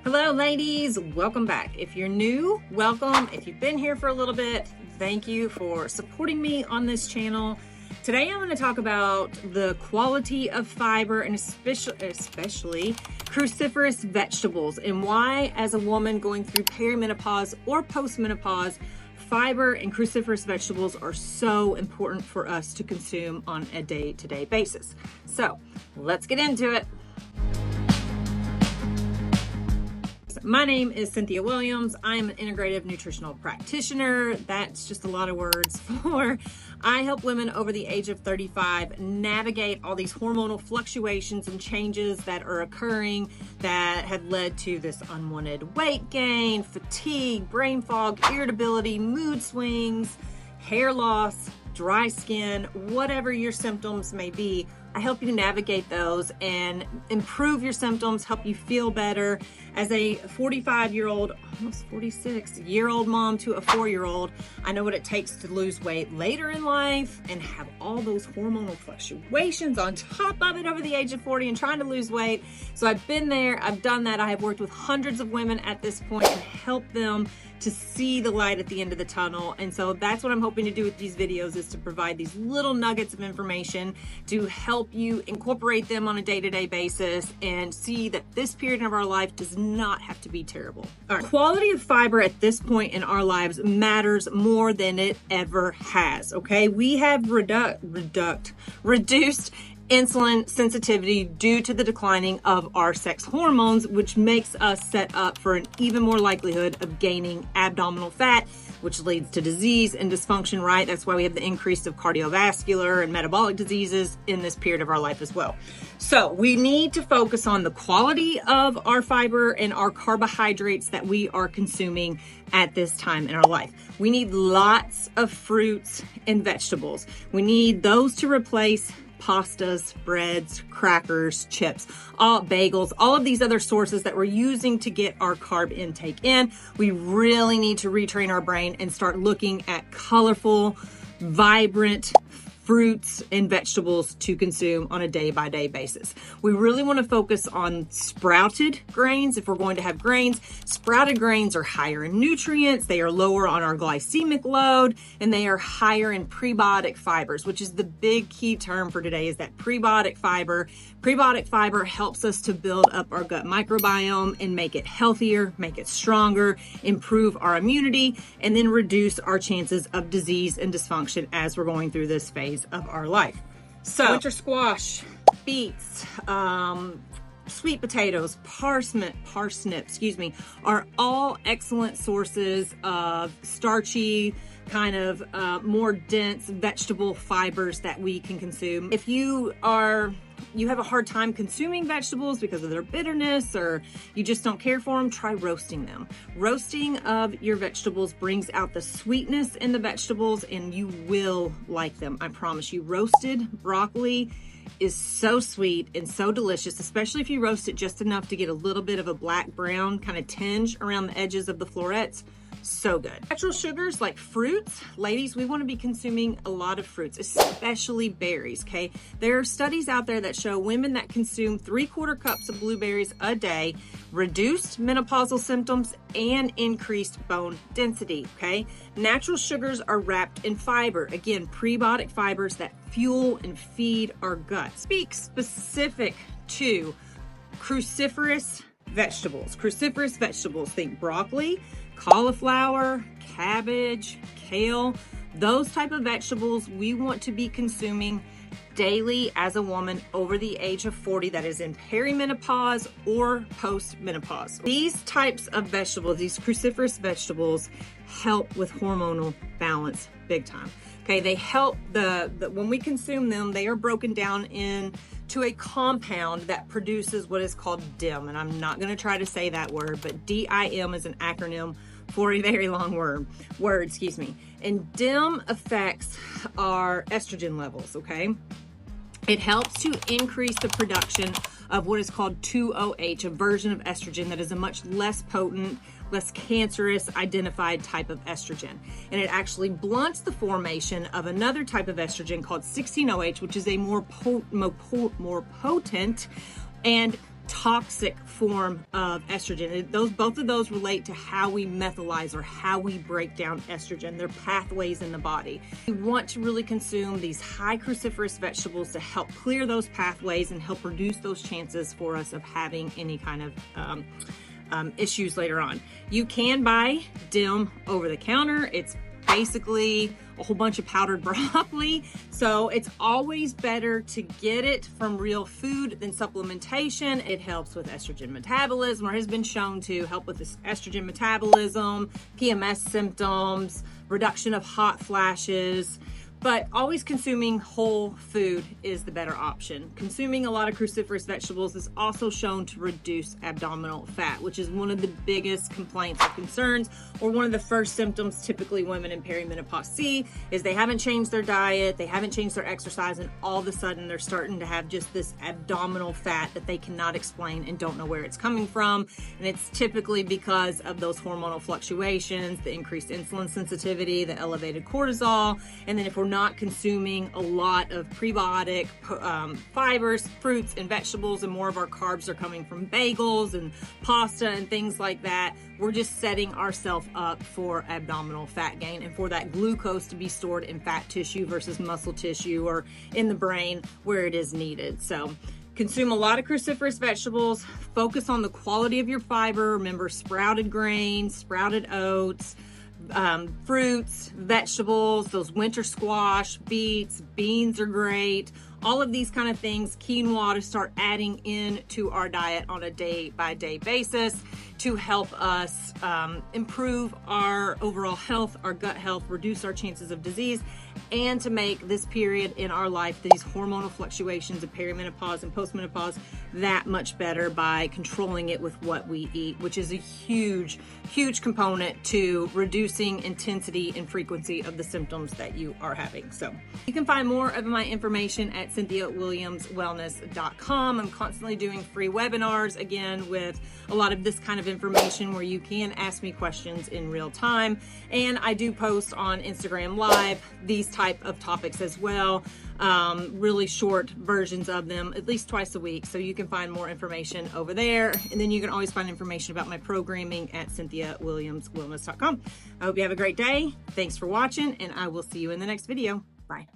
Hello ladies, welcome back. If you're new, welcome. If you've been here for a little bit, thank you for supporting me on this channel. Today I'm going to talk about the quality of fiber and especially cruciferous vegetables and why, as a woman going through perimenopause or postmenopause, fiber and cruciferous vegetables are so important for us to consume on a day-to-day basis. So let's get into it. My name is Cynthia Williams. I'm an integrative nutritional practitioner. That's just a lot of words for I help women over the age of 35 navigate all these hormonal fluctuations and changes that are occurring that have led to this unwanted weight gain, fatigue, brain fog, irritability, mood swings, hair loss, dry skin, whatever your symptoms may be. I help you navigate those and improve your symptoms, help you feel better. As a 45-year-old, almost 46-year-old mom to a 4-year-old, I know what it takes to lose weight later in life and have all those hormonal fluctuations on top of it over the age of 40 and trying to lose weight. So I've been there, I've done that. I have worked with hundreds of women at this point and helped them to see the light at the end of the tunnel. And so that's what I'm hoping to do with these videos, is to provide these little nuggets of information to help you incorporate them on a day-to-day basis and see that this period of our life does not have to be terrible. All right. Quality of fiber at this point in our lives matters more than it ever has, okay? We have reduced insulin sensitivity due to the declining of our sex hormones, which makes us set up for an even more likelihood of gaining abdominal fat, which leads to disease and dysfunction, right? That's why we have the increase of cardiovascular and metabolic diseases in this period of our life as well. So we need to focus on the quality of our fiber and our carbohydrates that we are consuming at this time in our life. We need lots of fruits and vegetables. We need those to replace pastas, breads, crackers, chips, bagels, all of these other sources that we're using to get our carb intake in. We really need to retrain our brain and start looking at colorful, vibrant fruits and vegetables to consume on a day-by-day basis. We really want to focus on sprouted grains if we're going to have grains. Sprouted grains are higher in nutrients, they are lower on our glycemic load, and they are higher in prebiotic fibers, which is the big key term for today, is that prebiotic fiber. Prebiotic fiber helps us to build up our gut microbiome and make it healthier, make it stronger, improve our immunity, and then reduce our chances of disease and dysfunction as we're going through this phase of our life. So winter squash, beets, sweet potatoes, parsnips, are all excellent sources of starchy, kind of more dense vegetable fibers that we can consume. If you have a hard time consuming vegetables because of their bitterness, or you just don't care for them, try roasting them. Roasting of your vegetables brings out the sweetness in the vegetables and you will like them. I promise you. Roasted broccoli is so sweet and so delicious, especially if you roast it just enough to get a little bit of a black brown kind of tinge around the edges of the florets. So good. Natural sugars like fruits. Ladies, we want to be consuming a lot of fruits, especially berries, okay? There are studies out there that show women that consume 3/4 cups of blueberries a day reduced menopausal symptoms and increased bone density, okay? Natural sugars are wrapped in fiber. Again, prebiotic fibers that fuel and feed our gut. Speak specific to cruciferous vegetables. Cruciferous vegetables, think broccoli, cauliflower, cabbage, kale, those type of vegetables we want to be consuming daily as a woman over the age of 40 that is in perimenopause or postmenopause. These types of vegetables, these cruciferous vegetables, help with hormonal balance big time. Okay, they help when we consume them, they are broken down into a compound that produces what is called DIM, and I'm not going to try to say that word, but DIM is an acronym for a very long word, and DIM affects our estrogen levels, okay? It helps to increase the production of what is called 2-OH, a version of estrogen that is a much less potent, less cancerous identified type of estrogen. And it actually blunts the formation of another type of estrogen called 16-OH, which is a more potent and toxic form of estrogen. Both of those relate to how we methylize or how we break down estrogen. They're pathways in the body. We want to really consume these high cruciferous vegetables to help clear those pathways and help reduce those chances for us of having any kind of issues later on. You can buy DIM over the counter. It's basically a whole bunch of powdered broccoli. So it's always better to get it from real food than supplementation. It helps with estrogen metabolism, or has been shown to help with this estrogen metabolism, PMS symptoms, reduction of hot flashes. But always consuming whole food is the better option. Consuming a lot of cruciferous vegetables is also shown to reduce abdominal fat, which is one of the biggest complaints or concerns, or one of the first symptoms typically women in perimenopause see, is they haven't changed their diet, they haven't changed their exercise, and all of a sudden they're starting to have just this abdominal fat that they cannot explain and don't know where it's coming from. And it's typically because of those hormonal fluctuations, the increased insulin sensitivity, the elevated cortisol, and then if we're not consuming a lot of prebiotic fibers, fruits, and vegetables, and more of our carbs are coming from bagels and pasta and things like that, we're just setting ourselves up for abdominal fat gain and for that glucose to be stored in fat tissue versus muscle tissue or in the brain where it is needed. So consume a lot of cruciferous vegetables, focus on the quality of your fiber. Remember, sprouted grains, sprouted oats, fruits, vegetables, those winter squash, beets, beans are great. All of these kind of things, quinoa, to start adding in to our diet on a day-by-day basis to help us improve our overall health, our gut health, reduce our chances of disease, and to make this period in our life, these hormonal fluctuations of perimenopause and postmenopause, that much better by controlling it with what we eat, which is a huge, huge component to reducing intensity and frequency of the symptoms that you are having. So you can find more of my information at CynthiaWilliamsWellness.com. I'm constantly doing free webinars, again, with a lot of this kind of information where you can ask me questions in real time. And I do post on Instagram Live these type of topics as well, really short versions of them at least twice a week. So you can find more information over there. And then you can always find information about my programming at CynthiaWilliamsWellness.com. I hope you have a great day. Thanks for watching, and I will see you in the next video. Bye.